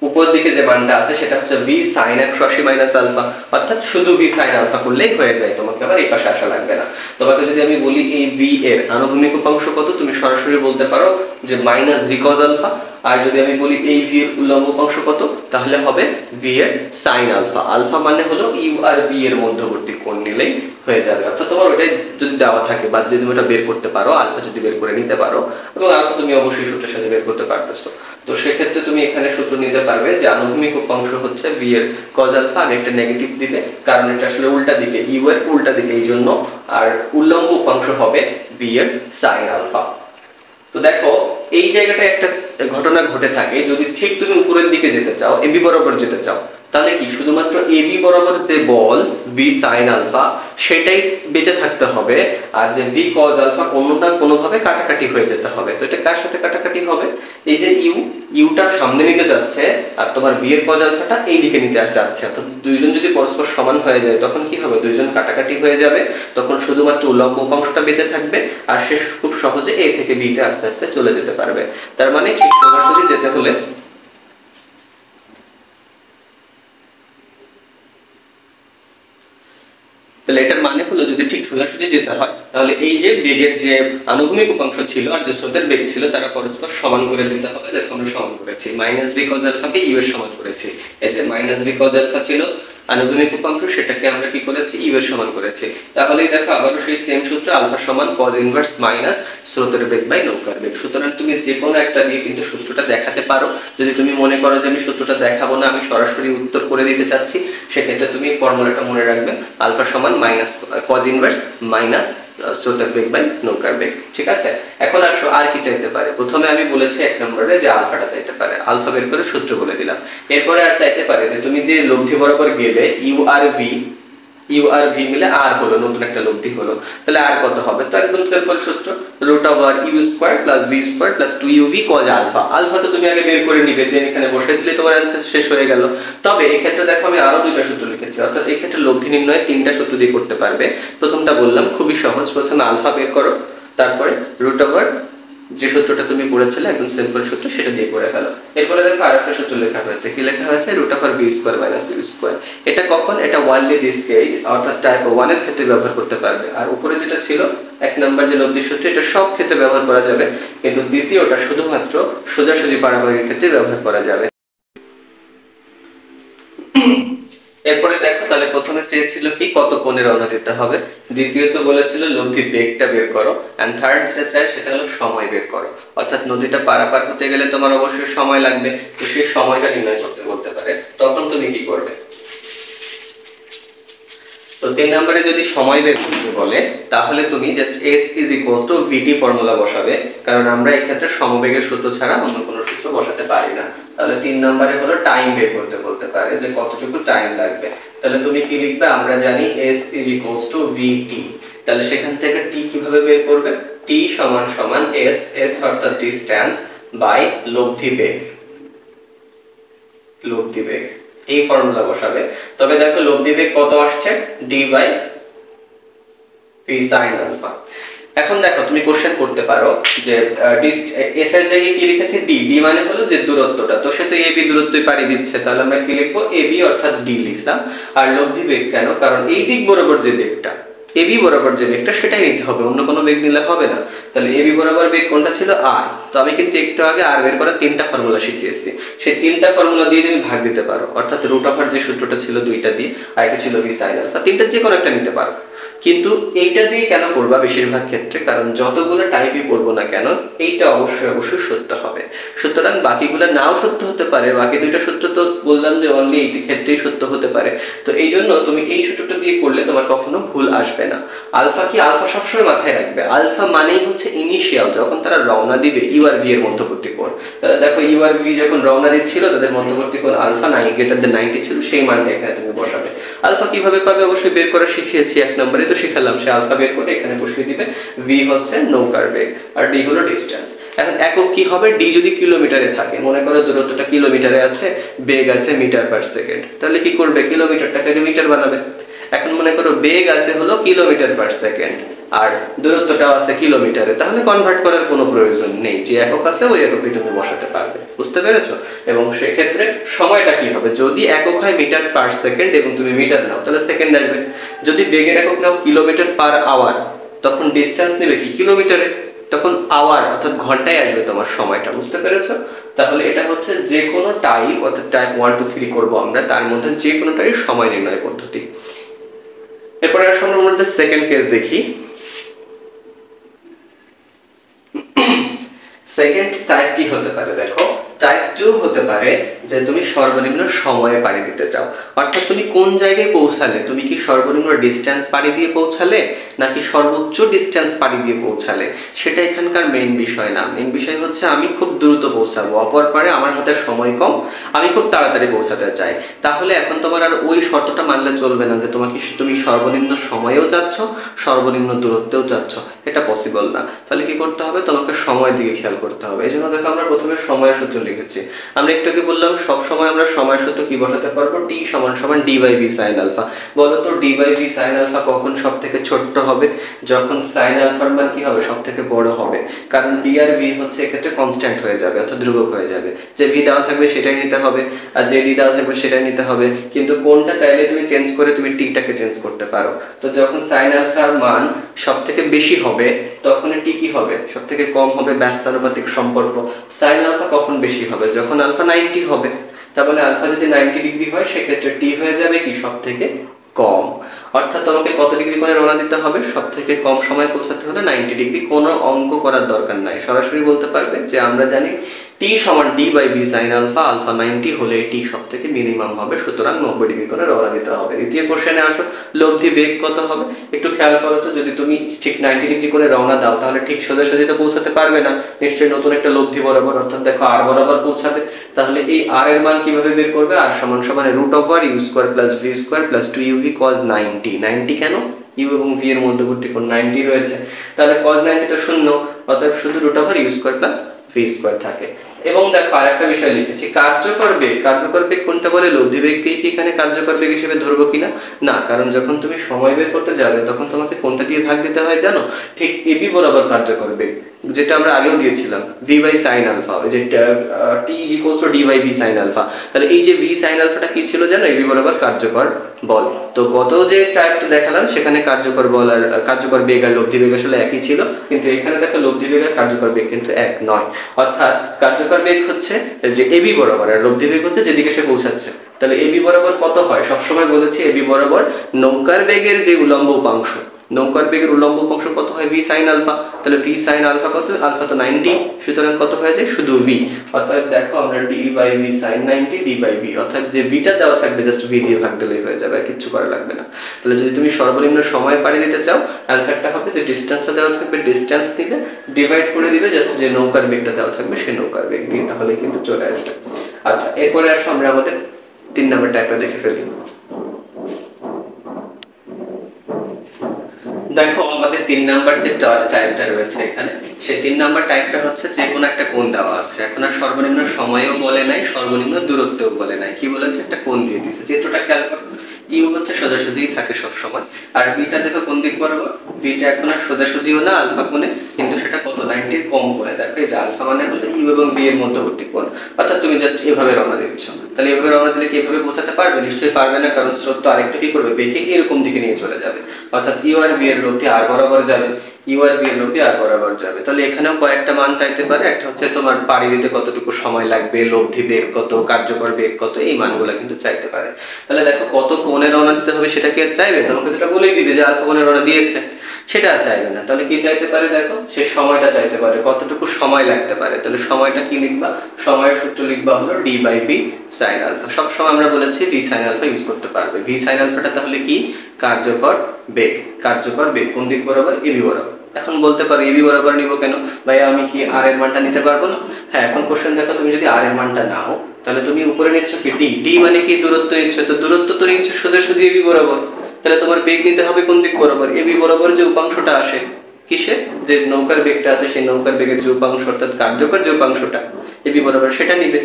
উপর দিকে যে মানটা আছে সেটা হচ্ছে v sin 180 মাইনাস আলফা, অর্থাৎ শুধু v sin আলফা করলেই হয়ে যায়, তোমাকে আবার এই পাশে আসা লাগবে না। তোমাকে যদি আমি বলি এই v এর আনুভূমিক উপাংশ কত, তুমি সরাসরি বলতে পারো যে মাইনাস v cos আলফা। আর যদি আমি বলি এই v এর উল্লম্ব উপাংশ কত, তাহলে হবে v এর sin আলফা। আলফা মানে হলো u আর v এর মধ্যবর্তী কোণ নিলেই হয়ে যাবে। অর্থাৎ তোমার ওটাই যদি দেওয়া থাকে বা যদি তুমি এটা বের করতে পারো, আলফা যদি বের করে নিতে পারো, এবং আলফা তুমি অবশ্যই সূত্রের সাথে বের করতে পারতেছো, তো সেক্ষেত্রে তুমি এখানে সূত্র নিতে পারবে যে আনুভূমিক উপাংশ হচ্ছে v এর cos আলফা, আগে একটা নেগেটিভ দিবে কারণ এটা আসলে উল্টা দিকে, u এর উল্টা দিকে এই জন্য, আর উল্লম্ব উপাংশ হবে v এর sin আলফা। তো দেখো এই জায়গাটা একটা ঘটনা ঘটে থাকে, যদি ঠিক তুমি উপরের দিকে যেতে চাও, এবি বরাবর যেতে চাও, তাহলে কি শুধুমাত্র এবি বরাবর যে বল v sin আলফা সেটাই বেঁচে থাকতে হবে, আর যে v cos আলফা কোনো না কোনো ভাবে কাটাকাটি হয়ে যেতে হবে। তো এটা কার সাথে কাটাকাটি হবে, এই যে ইউটা সামনে নিতে যাচ্ছে আর তোমার v এর cos আলফাটা এই দিকে নিতে যাচ্ছে, অর্থাৎ দুইজন যদি পরস্পর সমান হয়ে যায় তখন কি হবে, দুইজন কাটাকাটি হয়ে যাবে, তখন শুধুমাত্র উল্লম্ব উপাংশটা বেঁচে থাকবে, আর সে খুব সহজে a থেকে b তে আস্তে আস্তে চলে যেতে পারবে। তার মানে ঠিক সোজাসুজি যেতে হলে তাহলে এটার মানে হলো যদি ঠিক সোজাসুজি যেতে হয় তাহলে এই যে বেগের যে আনুভূমিক উপাংশ ছিল আর যে স্রোতের বেগ ছিল তারা পরস্পর সমান করে দিতে হবে। দেখো আমরা সমান করেছি, মাইনাস v cos আলফাকে u এর সমান করেছি, এই যে মাইনাস v cos আলফা ছিল আনুভূমিক উপাংশ, সেটাকে আমরা কি করেছি, u এর সমান করেছি। তাহলেই দেখো আবারও সেই সেম সূত্র, আলফা সমান cos ইনভার্স মাইনাস স্রোতের বেগ বাই নৌকার বেগ। সুতরাং তুমি যে কোনো একটা দিয়ে কিন্তু সূত্রটা দেখাতে পারো। যদি তুমি মনে করো যে আমি সূত্রটা দেখাবো না, আমি সরাসরি উত্তর করে দিতে চাচ্ছি, সেক্ষেত্রে তুমি ফর্মুলাটা মনে রাখবে, আলফা সমান মাইনাস cos ইনভার্স মাইনাস স্রোতের বেগ বাই নৌকার বেগ। ঠিক আছে, এখন আসো আর কি চাইতে পারে। প্রথমে আমি বলেছি এক নম্বরে যে আলফাটা চাইতে পারে, আলফা বের করে সূত্র বলে দিলাম। এরপরে আর চাইতে পারে যে তুমি যে লব্ধি বরাবর গেলে ইউ আর ভি মিলে আর হলো, নতুন একটা লব্ধি হলো, তাহলে আর কত হবে, তো একদম সিম্পল সূত্র, root over U square plus V square plus 2uv cos alpha. Alpha তো তুমি আগে বের করে নিবে, দেন এখানে বসিয়ে দিলে তোমার অ্যানসার শেষ হয়ে গেল। তবে এই ক্ষেত্রে দেখো আমি আরো দুইটা সূত্র লিখেছি, অর্থাৎ এই ক্ষেত্রে লব্ধি নির্ণয় তিনটা সূত্র দিয়ে করতে পারবে। প্রথমটা বললাম খুবই সহজ, প্রথমে আলফা বের করো, তারপরে রুট ওভার যে সূত্রটা তুমি পড়েছিলে একদম সিম্পল সূত্র সেটা দিয়ে করে ফেলো। এরপরে দেখো আরেকটা সূত্র লেখা হয়েছে, কি লেখা হয়েছে, root over V square minus U square. এটা কখন, এটা ওয়ানলি দিস কেস, অর্থাৎ টাইপ 1 এর ক্ষেত্রে ব্যবহার করতে পারবে। আর উপরে যেটা ছিল এক নাম্বার যে লব্ধি সূত্র, এটা সব ক্ষেত্রে ব্যবহার করা যাবে, কিন্তু দ্বিতীয়টা শুধুমাত্র সোজাসুজি পারাবারিক ক্ষেত্রে ব্যবহার করা যাবে। এরপরে দেখো তাহলে প্রথমে চেয়েছিল কি কত কোণে রওনা দিতে হবে, দ্বিতীয়ত বলেছিল লব্ধি বেগটা বের করো, এন্ড থার্ড যেটা চাই সেটা হলো সময় বের করো। অর্থাৎ নদীটা পারাপার হতে গেলে তোমার অবশ্যই সময় লাগবে, তো সেই সময়টা নির্ণয় করতে বলতে পারে, তখন তুমি কি করবে। তো 3 নম্বরে যদি সময় বের করতে বলে তাহলে তুমি জাস্ট s vt ফর্মুলা বসাবে, কারণ আমরা এই ক্ষেত্রে সমবেগের সূত্র ছাড়া অন্য কোনো সূত্র বসাতে পারি না। তাহলে 3 নম্বরে হলো টাইম বের করতে বলতে পারে যে কতটুকু টাইম লাগবে, তাহলে তুমি কি লিখবে, আমরা জানি s vt, তাহলে সেখান থেকে t কিভাবে বের করবে, t সমান সমান s অর্থাৎ ডিসটেন্স বাই লব্ধি বেগ, লব্ধি বেগ এই ফর্মুলা বসাবে। তবে দেখো লব্ধি বেগ কত আসছে, d by p sin alpha. এখন দেখো তুমি কোশ্চেন করতে পারো যে s এর জায়গায় কি লিখেছি, d মানে হলো যে দূরত্বটা, তো সে তো ab দূরত্বই পাড়ি দিচ্ছে, তাহলে আমরা কি লিখবো, ab অর্থাৎ d লিখলাম। আর লব্ধি বেগ কেন, কারণ এই দিক বরাবর যে বেগটা, ab বরাবর যে বেগটা সেটাই নিতে হবে, অন্য কোনো বেগ নিলে হবে না। তাহলে ab বরাবর বেগ কোনটা ছিল, r। তো আমি কিন্তু একটু আগে r বের করার 3টা ফর্মুলা শিখিয়েছি, সেই 3টা ফর্মুলা দিয়ে তুমি ভাগ দিতে পারো, অর্থাৎ রুট ওভার যে সূত্রটা ছিল 2টা দিয়ে, আর একটা ছিল v sin আলফা, 3টা যে কোনো একটা নিতে পারো। কিন্তু এইটা দিয়ে কেন করবা বেশিরভাগ ক্ষেত্রে, কারণ যতগুলো টাইপই পড়বো না কেন এইটা অবশ্যই সত্য হবে, সুতরাং বাকিগুলো নাও সত্য হতে পারে, বাকি দুইটা সূত্র তো বললাম যে অনলি এই ক্ষেত্রেই সত্য হতে পারে। তো এই জন্য তুমি এই সূত্রটা দিয়ে করলে তোমার কখনো ভুল আসবে আসবে না। আলফা কি, আলফা সবসময় মাথায় রাখবে, আলফা মানেই হচ্ছে ইনিশিয়াল, যখন তারা রওনা দিবে ইউ আর ভি এর মধ্যবর্তী কোণ। তাহলে দেখো ইউ আর ভি যখন রওনা দিচ্ছিল তাদের মধ্যবর্তী কোণ আলফা গ্রেটার দেন 90 ছিল, সেই মানটা এখানে তুমি বসাবে। আলফা কিভাবে পাবে অবশ্যই বের করা শিখিয়েছি, 1 নম্বরে তো শিখালাম, সে আলফা বের করে এখানে বসিয়ে দিবে। ভি হচ্ছে নৌকার বেগ আর ডি হলো ডিস্টেন্স। এখন একক কি হবে, ডি যদি কিলোমিটারে থাকে, মনে করো দূরত্বটা কিলোমিটারে আছে, বেগ আছে মিটার পার সেকেন্ড, তাহলে কি করবে, কিলোমিটারটাকে মিটার বানাবে। এখন মনে করো বেগ আছে হলো কিলোমিটার পার সেকেন্ড আর দূরত্বটাও আছে কিলোমিটারে, তাহলে কনভার্ট করার কোনো প্রয়োজন নেই, যে একক আছে ওই এককে তুমি বসাতে পারবে। বুঝতে পেরেছো? এবং সেক্ষেত্রে সময়টা কি হবে, যদি একক হয় মিটার পার সেকেন্ড এবং তুমি মিটার নাও তাহলে সেকেন্ড আসবে। যদি বেগের একক নাও কিলোমিটার পার আওয়ার, তখন ডিস্টেন্স নেবে কি কিলোমিটারে, তখন আওয়ার অর্থাৎ ঘন্টায় আসবে তোমার সময়টা। বুঝতে পেরেছো? তাহলে এটা হচ্ছে যে কোনো টাইপ, অর্থাৎ টাইপ 1 2 3 করবো আমরা, তার মধ্যে যে কোনোটাই সময় নির্ণয় পদ্ধতি। এরপরে আমরা মধ্যে সেকেন্ড কেস দেখি। সেকেন্ড টাইপ কি হতে পারে, দেখো টাইপ 2 হতে পারে যে তুমি সর্বনিম্ন সময়ে পাড়ি দিতে চাও, অর্থাৎ তুমি কোন জায়গায় পৌঁছালে, তুমি কি সর্বনিম্ন ডিস্টেন্স পাড়ি দিয়ে পৌঁছালে নাকি সর্বোচ্চ ডিস্টেন্স পাড়ি দিয়ে পৌঁছালে, সেটা এখানকার মেইন বিষয় না। মেইন বিষয় হচ্ছে আমি খুব দ্রুত পৌঁছাবো, অপর পারে আমার হাতে সময় কম, আমি খুব তাড়াতাড়ি পৌঁছাতে চাই। তাহলে এখন তোমার আর ওই শর্তটা মানলে চলবে না যে তুমি সর্বনিম্ন সময়েও যাচ্ছ সর্বনিম্ন দূরত্বেও যাচ্ছ, এটা পসিবল না। তাহলে কি করতে হবে, তোমাকে সময়ের দিকে খেয়াল করতে হবে। এই জন্য দেখো আমরা প্রথমে সময়ের সূত্র লিখেছি। আমরা একটু আগে বললাম সব সময় আমরা সময়ের সূত্র কি বসাতে পারবো, টি সমান সমান D by V sine alpha. বলো তো D by V sine alpha কখন সব থেকে ছোট্ট হবে, যখন সাইন আলফার মান কি হবে সব থেকে বড় হবে, কারণ ডি আর ভি হচ্ছে এক্ষেত্রে কনস্ট্যান্ট হয়ে যাবে অর্থাৎ ধ্রুবক হয়ে যাবে। যে ভি দেওয়া থাকবে সেটাই নিতে হবে আর যে ডি দেওয়া থাকবে সেটাই নিতে হবে, কিন্তু কোনটা চাইলে তুমি চেঞ্জ করে তুমি টিটাকে চেঞ্জ করতে পারো। তো যখন সাইন আলফার মান সব থেকে বেশি হবে তখন টি কি হবে সব থেকে কম হবে, ব্যস্তানুপাতিক সম্পর্ক। সাইন আলফা কখন বেশি হবে, যখন আলফা 90 হবে, তার মানে আলফা যদি 90 ডিগ্রি হয় সেক্ষেত্রে টি হয়ে যাবে কি সব থেকে কম। অর্থাৎ তোমাকে কত ডিগ্রি করে রওনা দিতে হবে, সব থেকে কম সময় পৌঁছাতে হলে 90 ডিগ্রি। কোনো অঙ্ক করার দরকার নাই, সরাসরি বলতে পারবে যে আমরা জানি টি সমান D by V sine alpha, alpha 90 হলে টি সব থেকে মিনিমাম হবে, সুতরাং 90 ডিগ্রি করে রওনা দিতে হবে। দ্বিতীয় কোশ্চেনে আসো, লব্ধি বেগ কত হবে। একটু খেয়াল করো তো, যদি তুমি ঠিক 90 ডিগ্রি করে রওনা দাও তাহলে ঠিক সোজাসুজি তো পৌঁছাতে পারবে না, নিশ্চয়ই নতুন একটা লব্ধি বরাবর, অর্থাৎ দেখো আর বরাবর পৌঁছাবে। তাহলে এই আর এর মান কিভাবে বের করবে, আর সমান সমান root over U square plus V square plus 2uv cos 90। 90 কেন, ইউ এবং ভি এর মধ্যবর্তী কোণ 90 রয়েছে, তাহলে cos 90 তো শূন্য, অতএব শুধু root over U square plus V square থাকে। এবং দেখো আরেকটা বিষয় লিখেছি, কার্যকর বেগ। কার্যকর বেগ কোনটা বলে, লব্ধি বেগকেই কি এখানে কার্যকর বেগ হিসেবে ধরবো কিনা, না, কারণ যখন তুমি সময় বের করতে যাবে তখন তোমাকে কোনটা দিয়ে ভাগ দিতে হয় জানো, ঠিক এবি বরাবর কার্যকর বেগ, যেটা আমরা আগেও দিয়েছিলাম ভি বাই সাইন আলফা, যে T equals to D by V sine alpha. তাহলে এই যে ভি সাইন আলফাটা কি ছিল জানো, এবি বরাবর কার্যকর বল। তো গত যে টাইপটা দেখালাম সেখানে কার্যকর বল আর কার্যকর বেগ আর লব্ধি বেগ আসলে একই ছিল, কিন্তু এখানে দেখো লব্ধি বেগ আর কার্যকর বেগ কিন্তু এক নয়। অর্থাৎ কার্যকর বেগ হচ্ছে যে এবি বরাবর আর লব্ধি বেগ হচ্ছে যেদিকে সে পৌঁছাচ্ছে। তাহলে এবি বরাবর কত হয়, সবসময় বলেছি এবি বরাবর নৌকার বেগের যে উলম্ব উপাংশ, নৌকার বেগের উলম্ব উপাংশ কত হয়, ভি সাইন আলফা। তাহলে ভি সাইন আলফা কত, আলফা তো 90, সুতরাং কত হয়ে যায় শুধু ভি। অর্থাৎ দেখো আমরা D by V sine 90 D by V, অর্থাৎ যে ভিটা দেওয়া থাকবে জাস্ট ভি দিয়ে ভাগ দিলেই হয়ে যাবে, আর কিছু করা লাগবে না। তাহলে যদি তুমি সর্বনিম্ন সময় পাড়ি দিতে চাও, অ্যানসারটা হবে যে ডিসটেন্সটা দেওয়া থাকবে, ডিসটেন্স দিবে ডিভাইড করে দিবে জাস্ট যে নৌকার বেগটা দেওয়া থাকবে সেই নৌকার বেগ দিয়ে, তাহলে কিন্তু চলে আসবে। আচ্ছা, এরপরে আসো আমরা আমাদের 3 নম্বর টাইপটা দেখে ফেলি। দেখো আমাদের 3 নাম্বার যে টাইপটা রয়েছে এখানে, সেই 3 নাম্বার টাইপটা হচ্ছে যে কোনো একটা কোণ দেওয়া আছে। এখন আর সর্বনিম্ন সময়ও বলে নাই, সর্বনিম্ন দূরত্বও বলে নাই, কি বলেছে একটা কোণ দিয়ে দিয়েছে। চিত্রটা খেয়াল করো, ইউ হচ্ছে সোজাসুজিই থাকে সব সময়, আর ভিটা দেখো কোন দিক বরাবর, ভিটা এখন আর সোজাসুজিও না আলফা কোণে, কিন্তু সেটা কত 90 এর কম কোণে। দেখো এই যে আলফা মানে হলো ইউ এবং ভি এর মধ্যবর্তী কোণ, অর্থাৎ তুমি জাস্ট এভাবে রওনা দিচ্ছ। তাহলে এভাবে রওনা দিলে কি এভাবে পৌঁছাতে পারবে, নিশ্চয়ই পারবে না, কারণ স্রোত তো আরেকটু কি করবে, বেগে এরকম দিকে নিয়ে চলে যাবে, অর্থাৎ ইউ আর ভি এর লব্ধি আর বরাবর যাবে, ইউ আর ভি এর লব্ধি আর বরাবর যাবে। তাহলে এখানেও কয়েকটা মান চাইতে পারে, একটা হচ্ছে তোমার পাড়ি দিতে কতটুকু সময় লাগবে, লব্ধি বেগ কত, কার্যকর বেগ কত, এই মানগুলো কিন্তু চাইতে পারে। তাহলে দেখো কত কোণে রওনা দিতে হবে সেটা কি আর চাইবে? তোমাকে যেটা বলেই দিবে যে আলফা কোণে রওনা দিয়েছে, সেটা আর চাইবে না। তাহলে কি চাইতে পারে দেখো, সে সময়টা চাইতে পারে, কতটুকু সময় লাগতে পারে। তাহলে সময়টা কি লিখবা? সময়ের সূত্র লিখবা হলো D by V sine alpha. সবসময় আমরা বলেছি ভি সাইন আলফা ইউজ করতে পারবে। ভি সাইন আলফাটা তাহলে কি? কার্যকর বেগ। কার্যকর বেগ কোন দিক বরাবর? এবি বরাবর। এখন বলতে পারো এবি বরাবর নিব কেন ভাই, আমি কি আর এর মানটা নিতে পারবো না? হ্যাঁ, এখন কোশ্চেন দেখো, তুমি যদি আর এর মানটা নাও তাহলে তুমি উপরে নিচ্ছ কি ডি। ডি মানে কি? দূরত্ব নিচ্ছ, তো দূরত্ব তো নিচ্ছ সোজাসুজি এবি বরাবর। তাহলে তোমার বেগ নিতে হবে কোন দিক বরাবর? এবি বরাবর যে উপাংশটা আসে কিসে, যে নৌকার বেগটা আছে সেই নৌকার বেগের যে উপাংশ অর্থাৎ কার্যকর যে উপাংশটা এবি বরাবর সেটা নিবে।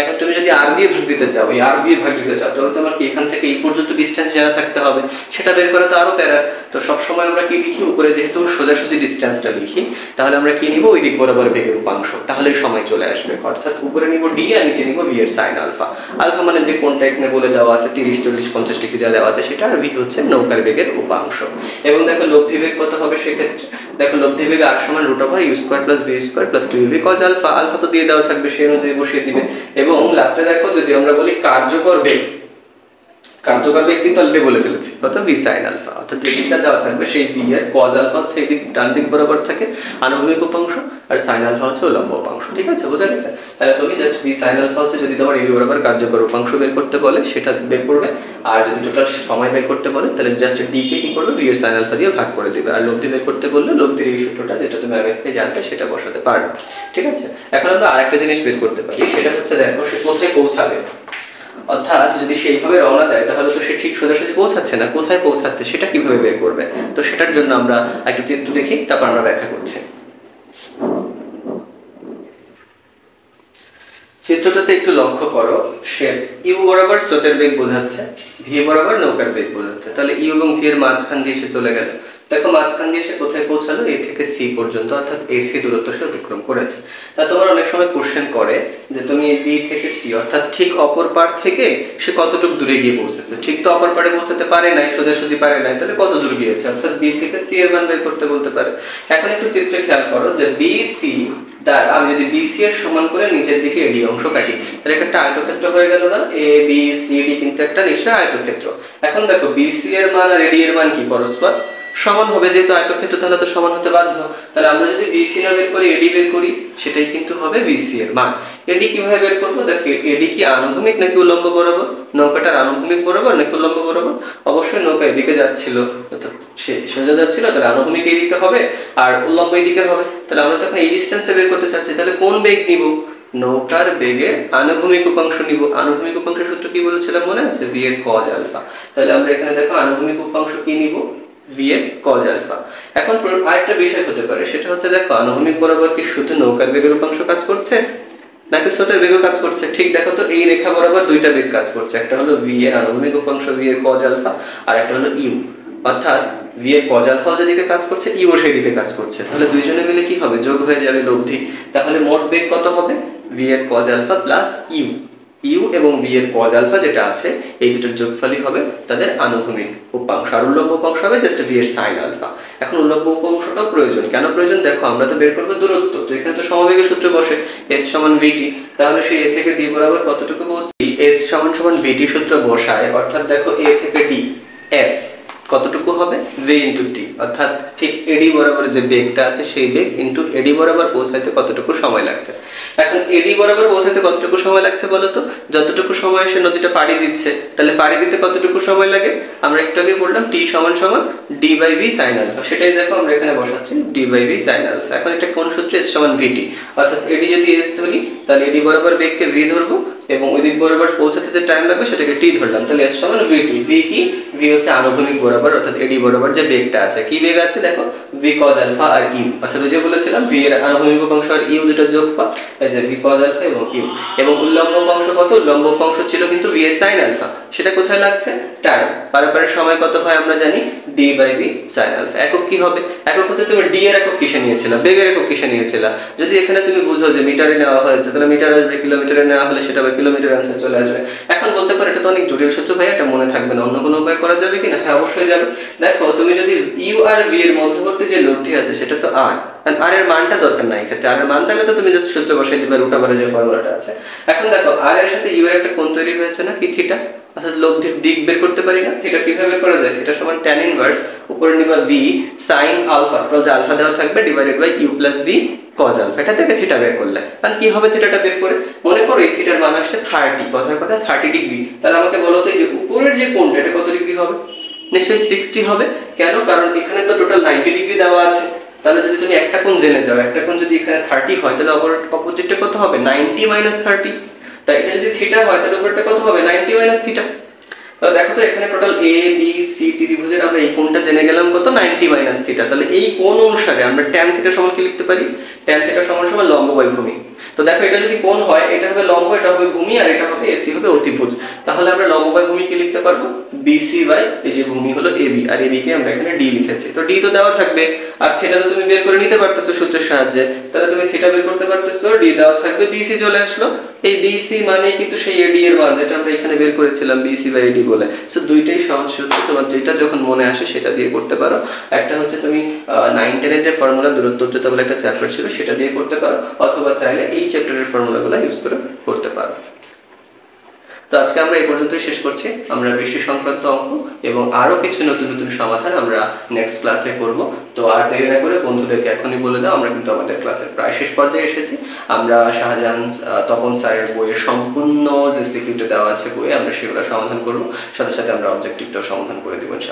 এখন তুমি যদি আর দিয়ে ভাগ দিতে চাও, এই আর দিয়ে ভাগ দিতে চাও, তাহলে তোমার কি এখান থেকে এই পর্যন্ত ডিসটেন্স জানা থাকতে হবে, সেটা বের করা তো আরো প্যারা। তো সবসময় আমরা কি লিখি? উপরে যেহেতু সোজাসুজি ডিসটেন্সটা লিখি, তাহলে আমরা কি নিব? ওই দিক বরাবর বেগের উপাংশ, তাহলে সময় চলে আসবে। অর্থাৎ উপরে নিব ডি আর নিচে নিব ভি এর সাইন আলফা। আলফা মানে যে কোনটা এখানে বলে দেওয়া আছে 30, 40, 50 ডিগ্রি যা দেওয়া আছে সেটা, আর ভি হচ্ছে নৌকার বেগের উপাংশ। এবং দেখো লব্ধি বেগ কত হবে সেক্ষেত্রে? দেখো লব্ধি বেগ আর সমান root over U square plus V square plus 2ab cos alpha. Alpha তো দিয়ে দেওয়া থাকবে, সেই অনুযায়ী বসিয়ে দিবে। এবং লাস্টে দেখো যদি আমরা বলি কার্যকর বেগ, কার্যকর বেগ কিন্তু অলরেডি বলে ফেলেছি, কত? V sine alpha. অর্থাৎ যে দিকটা দেওয়া থাকবে সেই ভি এর cos আলফা হচ্ছে এই দিক ডান দিক বরাবর থাকে আনুভূমিক উপাংশ, আর সাইন আলফা হচ্ছে উল্লম্ব উপাংশ। ঠিক আছে, বোঝা গেছে? তাহলে তুমি জাস্ট ভি সাইন আলফা হচ্ছে যদি তোমার এবি বরাবর কার্যকর উপাংশ বের করতে বলে সেটা বের করবে, আর যদি টোটাল সময় বের করতে বলে তাহলে জাস্ট ডি কে কি করবে? ভি এর সাইন আলফা দিয়ে ভাগ করে দিবে। আর লব্ধি বের করতে বললে লব্ধির এই সূত্রটা যেটা তুমি আগে থেকে জানতে সেটা বসাতে পারবে। ঠিক আছে, এখন আমরা আরেকটা জিনিস বের করতে পারি, সেটা হচ্ছে দেখো সে কোথায় পৌঁছাবে। অর্থাৎ যদি সেইভাবে রওনা দেয় তাহলে তো সে ঠিক সোজাসুজি পৌঁছাচ্ছে না, কোথায় পৌঁছাচ্ছে সেটা কিভাবে বের করবে? তো সেটার জন্য আমরা একটা চিত্র দেখি, তারপর আমরা ব্যাখ্যা করছি। চিত্রটাতে একটু লক্ষ্য করো, সে ইউ বরাবর স্রোতের বেগ বোঝাচ্ছে, ভি বরাবর নৌকার বেগ বোঝাচ্ছে। তাহলে ইউ এবং ভি এর মাঝখান দিয়ে সে চলে গেল। দেখো মাঝখান দিয়ে সে কোথায় পৌঁছালো? এ থেকে সি পর্যন্ত, অর্থাৎ এসি দূরত্ব সে অতিক্রম করেছে। তা তোমার অনেক সময় কোশ্চেন করে যে তুমি বি থেকে সি অর্থাৎ ঠিক অপর পার থেকে সে কতটুকু দূরে গিয়ে পৌঁছেছে। ঠিক তো অপর পারে পৌঁছাতে পারে নাই, সোজাসুজি পারে নাই, তাহলে কত দূর গিয়েছে? অর্থাৎ বি থেকে সি এর মান বের করতে বলতে পারে। এখন একটু চিত্রে খেয়াল করো যে বি সি দ্বারা আমি যদি বিসি এর সমান করে নিচের দিকে এডি অংশ কাটি, তাহলে একটা আয়তক্ষেত্র হয়ে গেল না? এ বি সি ডি কিন্তু একটা নিশ্চয় আয়তক্ষেত্র। এখন দেখো বিসি এর মান আর এডি এর মান কি পরস্পর সমান হবে, যেহেতু আয়তক্ষেত্র তাহলে তো সমান হতে বাধ্য। তাহলে আমরা যদি বিসি না বের করি এডি বের করি, সেটাই কিন্তু হবে বিসি এর মান। এডি কিভাবে বের করব? দেখো এডি কি আনুভূমিক নাকি উল্লম্ব বরাবর? নৌকাটার আনুভূমিক বরাবর নাকি উল্লম্ব বরাবর? অবশ্যই নৌকা এদিকে যাচ্ছিল, অর্থাৎ সে সোজা যাচ্ছিল, তাহলে আনুভূমিক এইদিকে হবে আর উল্লম্ব এইদিকে হবে। তাহলে আমরা তখন এই ডিসটেন্সটা বের করতে চাচ্ছি, তাহলে কোন বেগ নিব? নৌকার বেগের আনুভূমিক উপাংশ নিব। আনুভূমিক উপাংশের সূত্র কি বলেছিলাম মনে আছে? ভি এর cos আলফা। তাহলে আমরা এখানে দেখো আনুভূমিক উপাংশ কি নিব? ভি এর cos আলফা। এখন আরেকটা বিষয় হতে পারে, সেটা হচ্ছে দেখো আনুভূমিক বরাবর কি শুধু নৌকার বেগের উপাংশ কাজ করছে নাকি স্রোতের বেগও কাজ করছে? ঠিক দেখো তো, এই রেখা বরাবর দুইটা বেগ কাজ করছে, একটা হলো ভি এর আনুভূমিক উপাংশ ভি এর cos আলফা, আর একটা হলো ইউ। অর্থাৎ ভি এর cos আলফা যেদিকে কাজ করছে ইউ সেই দিকে কাজ করছে, তাহলে দুইজনে মিলে কি হবে? যোগ হয়ে যাবে লব্ধি। তাহলে মোট বেগ কত হবে? ভি এর cos alpha plus U. U এবং ভি এর cos আলফা যেটা আছে এই দুটোর যোগফলই হবে তাদের আনুভূমিক উপাংশ, আর উল্লম্ব উপাংশ হবে জাস্ট ভি এর sin আলফা। এখন উল্লম্ব উপাংশটাও প্রয়োজন। কেন প্রয়োজন? দেখো আমরা তো বের করব দূরত্ব, তো এখানে তো সমবেগের সূত্র বসে s সমান vt, তাহলে সেই a থেকে d বরাবর কতটুকু পৌঁছবে? s সমান সমান vt সূত্র বসায়, অর্থাৎ দেখো a থেকে d s কতটুকু হবে? v ইনটু t, অর্থাৎ ঠিক এডি বরাবর যে বেগটা আছে সেই বেগ ইনটু এডি বরাবর পৌঁছাইতে কতটুকু সময় লাগছে। এখন এডি বরাবর পৌঁছাইতে কতটুকু সময় লাগছে বলো তো? যতটুকু সময় সে নদীটা পাড়ি দিচ্ছে, তাহলে পাড়ি দিতে কতটুকু সময় লাগে? আমরা একটু আগে বললাম t সমান সমান d by v sin alpha, সেটাই দেখো আমরা এখানে বসাচ্ছি d by v sin alpha. এখন এটা কোন সূত্রে? s সমান vt, অর্থাৎ এডি যদি s ধরি তাহলে এডি বরাবর বেগকে v ধরবো এবং ওই দিক বরাবর পৌঁছাতে যে টাইম লাগবে সেটাকে t ধরলাম, তাহলে s সমান vt। v কি? v হচ্ছে আনুভূমিক বরাবর, অর্থাৎ এডি বরাবর যে বেগটা আছে, কি বেগ আছে দেখো v cos আলফা আর ইউ, অর্থাৎ ওই যে বলেছিলাম v এর আনুভূমিক উপাংশ আর ইউ দুটো যোগফল, এই যে v cos আলফা এবং ইউ। এবং উল্লম্ব উপাংশ কত? উল্লম্ব উপাংশ ছিল কিন্তু v এর sin আলফা, সেটা কোথায় লাগছে? টাইম। পারাপারের সময় কত হয় আমরা জানি? d by v sin alpha. একক কি হবে? একক হচ্ছে তুমি d এর একক কিসে নিয়েছিলা, বেগের একক কিসে নিয়েছিলা। যদি এখানে তুমি বুঝো যে মিটারে নেওয়া হয়েছে তাহলে মিটার আসবে, কিলোমিটারে নেওয়া হলে সেটা কিলোমিটার অ্যান্সার চলে আসবে। এখন বলতে পারো এটা তো অনেক জটিল সূত্র ভাই, এটা মনে থাকবে না, অন্য কোনো উপায় করা যাবে কিনা? হ্যাঁ অবশ্যই যাবে। দেখো তুমি যদি ইউ আর ভি এর মধ্যবর্তী যে লব্ধি আছে সেটা তো আর, আর এর মানটা দরকার নাই ক্ষেত্রে, আর এর মান চাইলে তো তুমি জাস্ট সূত্র বসাই দিবে রুট ওভারে যে ফর্মুলাটা আছে। এখন দেখো আর এর সাথে ইউ এর একটা কোণ তৈরি হয়েছে না, কি থিটা, অর্থাৎ লব্ধির দিক বের করতে পারি না। থিটা কিভাবে বের করা যায়, থিটা সমান tan ইনভার্স উপরে নিবা v sin আলফা, টোটাল যে আলফা দেওয়া থাকবে divided by u plus v cos alpha, এটা থেকে থিটা বের করলে তাহলে কি হবে, থিটাটা বের করে মনে করো এই থিটার মান আসছে 30, কথার কথা 30 ডিগ্রি। তাহলে আমাকে বলো তো এই যে উপরের যে কোণটা এটা কত ডিগ্রি হবে, নিশ্চয়ই 60 হবে। কেন, কারণ এখানে তো টোটাল 90 ডিগ্রি দেওয়া আছে। তাহলে যদি তুমি একটা কোণ জেনে যাও, একটা কোণ যদি এখানে 30 হয় তাহলে অপোজিটটা কত হবে, 90 মাইনাস 30। তাই এটা যদি থিটা হয় তাহলে উপরটা কত হবে, 90 মাইনাস থিটা। তাহলে দেখো তো এখানে টোটাল এ বি সি ত্রিভুজের আমরা এই কোণটা জেনে গেলাম কত, 90 মাইনাস থিটা। তাহলে এই কোণ অনুসারে আমরা tan থিটা সমান কি লিখতে পারি, tan থিটা সমান সমান লম্ব বাই ভূমি। তো দেখো এটা যদি কোণ হয়, এটা হবে লম্ব, এটা হবে ভূমি, আর এটা হবে এসি হবে অতিভুজ। তাহলে আমরা লম্ব বাই ভূমি কি লিখতে পারবো, বিসি বাই এই যে ভূমি হলো এবি, আর এবি কে আমরা এখানে ডি লিখেছি। তো ডি তো দেওয়া থাকবে, আর থিটা তো তুমি বের করে নিতে পারতেছো সূত্রের সাহায্যে। তাহলে তুমি থিটা বের করতে পারতেছো, ডি দেওয়া থাকবে, বিসি চলে আসলো। এই বিসি মানে কিন্তু সেই এডি এর মান যেটা আমরা এখানে বের করেছিলাম বিসি বাই এডি বলে। সো দুইটাই সহজ সূত্র, তোমার যেটা যখন মনে আসে সেটা দিয়ে করতে পারো। একটা হচ্ছে তুমি 9 10 এর যে ফর্মুলা দূরত্ব উচ্চতা বলে একটা চ্যাপ্টার ছিল সেটা দিয়ে করতে পারো, অথবা চাইলে এই চ্যাপ্টারের ফর্মুলাগুলো ইউজ করে করতে পারো। তো আজকে আমরা এই পর্যন্তই শেষ করছি। আমরা বৃষ্টি সংক্রান্ত অঙ্ক এবং আরো কিছু নতুন নতুন সমাধান আমরা নেক্সট ক্লাসে করব। তো আর দেরি না করে বন্ধুদেরকে এখনই বলে দাও, আমরা কিন্তু আমাদের ক্লাসের প্রায় শেষ পর্যায়ে এসেছি। আমরা শাহজাহান তপন স্যারের বইয়ের সম্পূর্ণ যে সিকিউরিটি দেওয়া আছে বইয়ে আমরা সেগুলো সমাধান করব, সাথে সাথে আমরা অবজেক্টিভটাও সমাধান করে দিব ইনশাআল্লাহ।